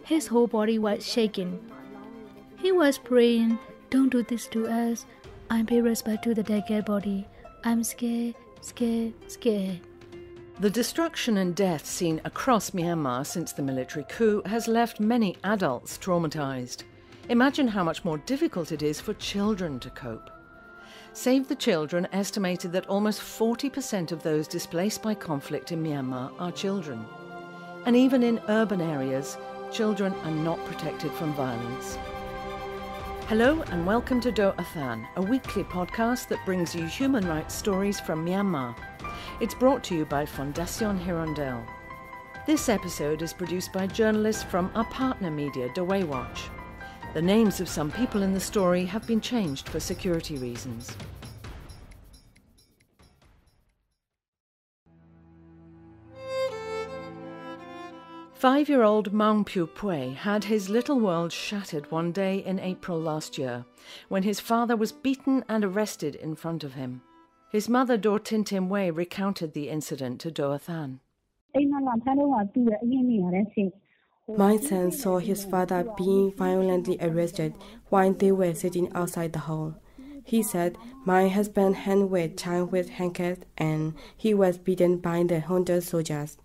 His whole body was shaking. He was praying, "Don't do this to us. I'm paying respect to the dead body. I'm scared, scared, scared." The destruction and death seen across Myanmar since the military coup has left many adults traumatized. Imagine how much more difficult it is for children to cope. Save the Children estimated that almost 40% of those displaced by conflict in Myanmar are children. And even in urban areas, children are not protected from violence. Hello and welcome to Do Athan, a weekly podcast that brings you human rights stories from Myanmar. It's brought to you by Fondation Hirondelle. This episode is produced by journalists from our partner media, Do Watch. The names of some people in the story have been changed for security reasons. Five-year-old Maung Pyu Pue had his little world shattered one day in April last year, when his father was beaten and arrested in front of him. His mother, Daw Tin Tin Wei, recounted the incident to Do Athan. My son saw his father being violently arrested while they were sitting outside the hall. He said, "My husband hand was tied with handcuffs and he was beaten by the junta soldiers."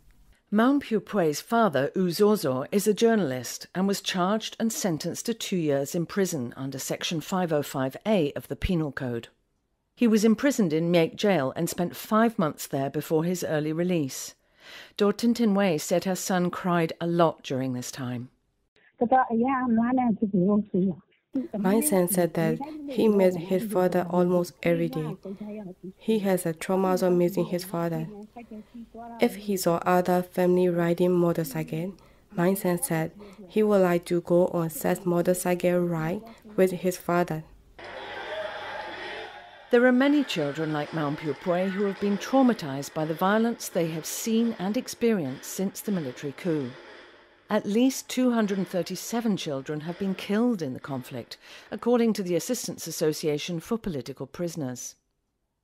Maung Pyu Pue's father, U Zozo, is a journalist and was charged and sentenced to 2 years in prison under Section 505A of the Penal Code. He was imprisoned in Myek Jail and spent 5 months there before his early release. Daw Tin Tin Wei said her son cried a lot during this time. My son said that he missed his father almost every day. He has a trauma of missing his father. If he saw other family riding motorcycle, my son said he would like to go on such motorcycle ride with his father. There are many children like Maung Pyu Pue who have been traumatized by the violence they have seen and experienced since the military coup. At least 237 children have been killed in the conflict, according to the Assistance Association for Political Prisoners.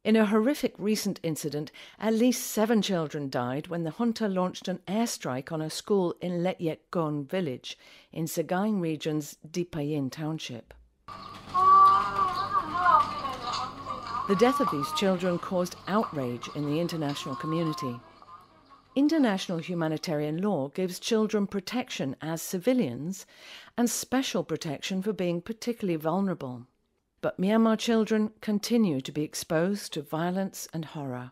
In a horrific recent incident, at least 7 children died when the junta launched an airstrike on a school in Letyek Gon village in Sagaing Region's Dipayin township. The death of these children caused outrage in the international community. International humanitarian law gives children protection as civilians and special protection for being particularly vulnerable. But Myanmar children continue to be exposed to violence and horror.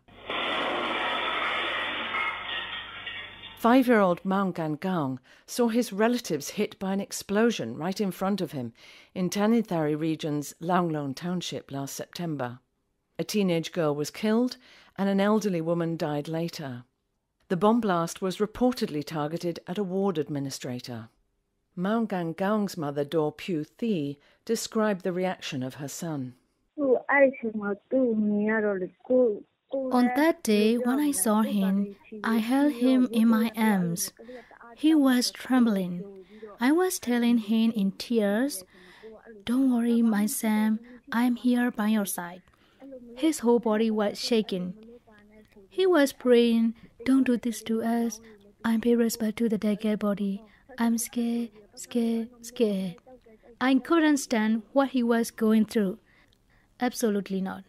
5-year-old Maung Gan Gaung saw his relatives hit by an explosion right in front of him in Tanithari region's Launglong township last September. A teenage girl was killed and an elderly woman died later. The bomb blast was reportedly targeted at a ward administrator. Maung Gan Gaung's mother, Daw Pyu Thi, described the reaction of her son. On that day, when I saw him, I held him in my arms. He was trembling. I was telling him in tears, "Don't worry, my son, I'm here by your side." His whole body was shaking. He was praying, "Don't do this to us. I'm paying respect to the dead body. I'm scared, scared, scared." I couldn't stand what he was going through. Absolutely not.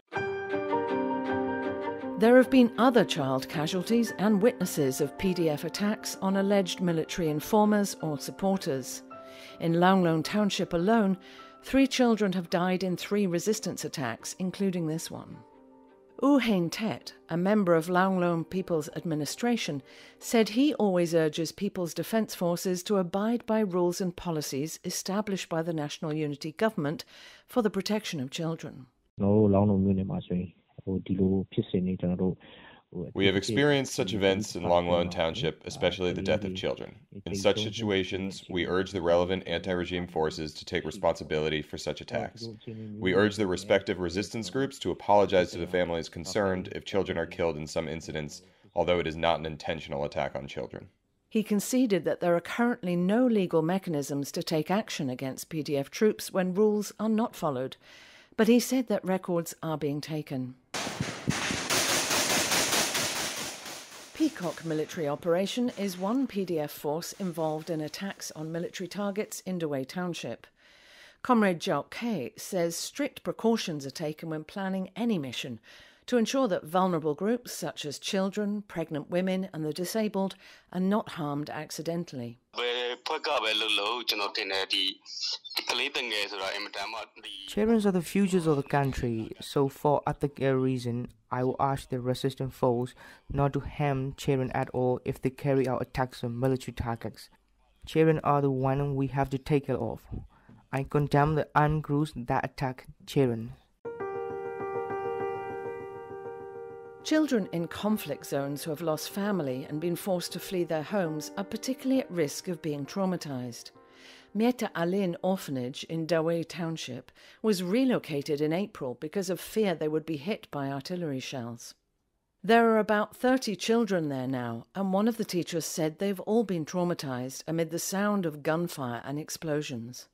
There have been other child casualties and witnesses of PDF attacks on alleged military informers or supporters. In Launglong Township alone, 3 children have died in 3 resistance attacks, including this one. U Hein Tet, a member of Launglong People's Administration, said he always urges People's Defence Forces to abide by rules and policies established by the National Unity Government for the protection of children. We have experienced such events in Launglong Township, especially the death of children. In such situations, we urge the relevant anti-regime forces to take responsibility for such attacks. We urge the respective resistance groups to apologize to the families concerned if children are killed in some incidents, although it is not an intentional attack on children. He conceded that there are currently no legal mechanisms to take action against PDF troops when rules are not followed, But he said that records are being taken. Peacock military operation is one PDF force involved in attacks on military targets in Dawei Township. Comrade Jiao Kei says strict precautions are taken when planning any mission to ensure that vulnerable groups such as children, pregnant women and the disabled are not harmed accidentally. Children are the futures of the country, so for ethical reason, I will ask the resistant foes not to harm children at all if they carry out attacks on military targets. Children are the one we have to take care of. I condemn the armed groups that attack children. Children in conflict zones who have lost family and been forced to flee their homes are particularly at risk of being traumatized. Mieta Alin Orphanage in Dawei Township was relocated in April because of fear they would be hit by artillery shells. There are about 30 children there now, and one of the teachers said they've all been traumatized amid the sound of gunfire and explosions.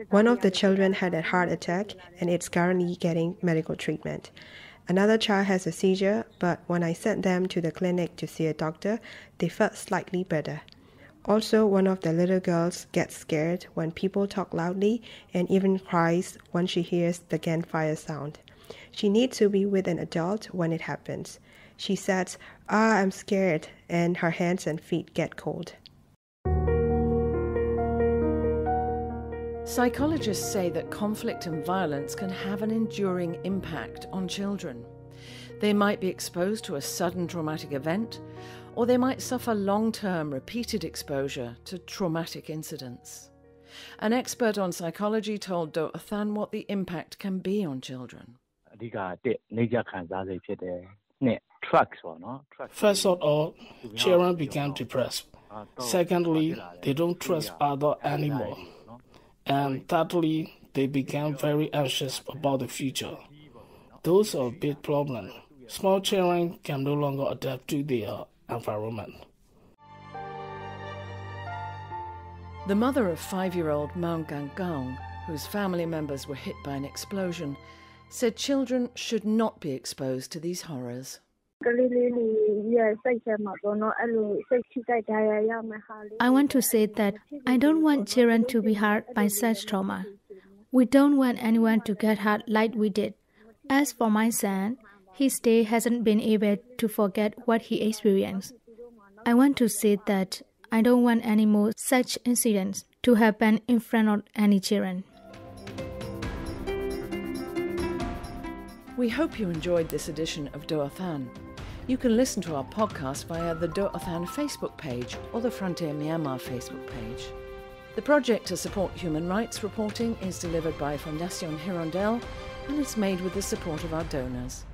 One of the children had a heart attack and is currently getting medical treatment. Another child has a seizure, but when I sent them to the clinic to see a doctor, they felt slightly better. Also, one of the little girls gets scared when people talk loudly and even cries when she hears the gunfire sound. She needs to be with an adult when it happens. She says, I'm scared, and her hands and feet get cold. Psychologists say that conflict and violence can have an enduring impact on children. They might be exposed to a sudden traumatic event, or they might suffer long-term repeated exposure to traumatic incidents. An expert on psychology told Do Athan what the impact can be on children. First of all, children become depressed. Secondly, they don't trust others anymore. And thirdly, they become very anxious about the future. Those are a big problem. Small children can no longer adapt to their environment. The mother of 5-year-old Mao Ganggang, whose family members were hit by an explosion, said children should not be exposed to these horrors. I want to say that I don't want children to be hurt by such trauma. We don't want anyone to get hurt like we did. As for my son, his day hasn't been able to forget what he experienced. I want to say that I don't want any more such incidents to happen in front of any children. We hope you enjoyed this edition of Do Athan. You can listen to our podcast via the Do Athan Facebook page or the Frontier Myanmar Facebook page. The project to support human rights reporting is delivered by Fondation Hirondelle and is made with the support of our donors.